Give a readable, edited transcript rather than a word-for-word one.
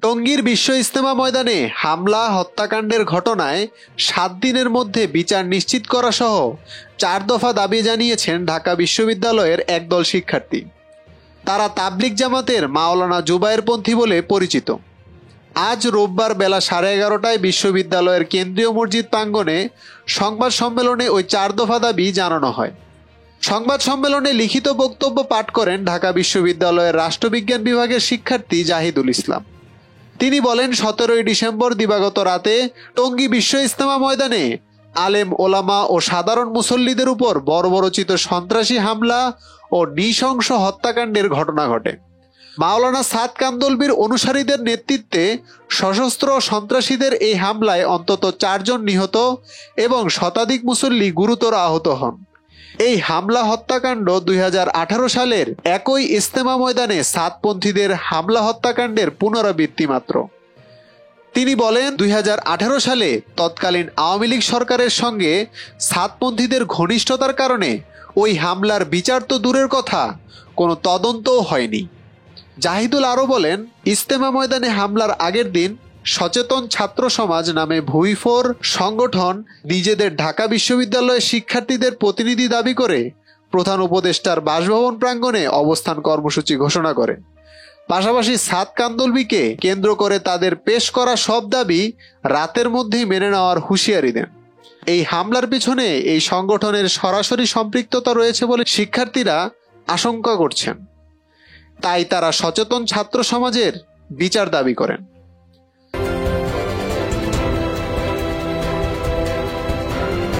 টঙ্গীর বিশ্ব ইজতেমা ময়দানে হামলা হত্যাকাণ্ডের ঘটনায় ৭ দিনের মধ্যে বিচার নিশ্চিত করা সহ ৪ দফা দাবি জানিয়েছেন ঢাকা বিশ্ববিদ্যালয়ের একদল শিক্ষার্থী। তারা তাবলিগ জামাতের মাওলানা জুবায়েরপন্থী বলে পরিচিত। আজ রোববার বেলা 11:30টায় বিশ্ববিদ্যালয়ের কেন্দ্রীয় মসজিদ প্রাঙ্গণে সংবাদ সম্মেলনে ওই ৪ দফা দাবি জানানো হয়। সংবাদ সম্মেলনে লিখিত বক্তব্য পাঠ করেন ঢাকা বিশ্ববিদ্যালয়ের রাষ্ট্রবিজ্ঞান বিভাগের শিক্ষার্থী জাহিদুল ইসলাম। তিনি বলেন, 17ই ডিসেম্বর দিবাগত রাতে টঙ্গী বিশ্ব ইজতেমা ময়দানে আলেম ওলামা ও সাধারণ মুসল্লিদের উপর বর্বরচিত সন্ত্রাসী হামলা ও নৃশংস হত্যাকাণ্ডের ঘটনা ঘটে। মাওলানা সাদ কান্দলবির অনুসারীদের নেতৃত্বে সশস্ত্র সন্ত্রাসীদের এই হামলায় অন্তত 4 জন নিহত এবং শতাধিক মুসল্লি গুরুতর আহত হন। এই হামলা হত্যাকাণ্ড 2018 সালের একই ইজতেমা ময়দানে সাদপন্থীদের হামলা হত্যাকাণ্ডের পুনরাবৃত্তি মাত্র। তিনি বলেন, 2018 সালে তৎকালীন আওয়ামী লীগ সরকারের সঙ্গে সাদপন্থীদের ঘনিষ্ঠতার কারণে ওই হামলার বিচার তো দূরের কথা, কোনো তদন্তও হয়নি। জাহিদুল আরও বলেন, ইজতেমা ময়দানে হামলার আগের দিন সচেতন ছাত্র সমাজ নামে ভুইফোর সংগঠন নিজেদের ঢাকা বিশ্ববিদ্যালয়ের শিক্ষার্থীদের প্রতিনিধি দাবি করে প্রধান উপদেষ্টার বাসভবন প্রাঙ্গণে অবস্থান কর্মসূচি ঘোষণা করে। পাশাপাশি সাদ কান্দলবিকে কেন্দ্র করে তাদের পেশ করা সব দাবি রাতের মধ্যেই মেনে নেওয়ার হুঁশিয়ারি দেন। এই হামলার পিছনে এই সংগঠনের সরাসরি সম্পৃক্ততা রয়েছে বলে শিক্ষার্থীরা আশঙ্কা করছেন। তাই তারা সচেতন ছাত্র সমাজের বিচার দাবি করেন।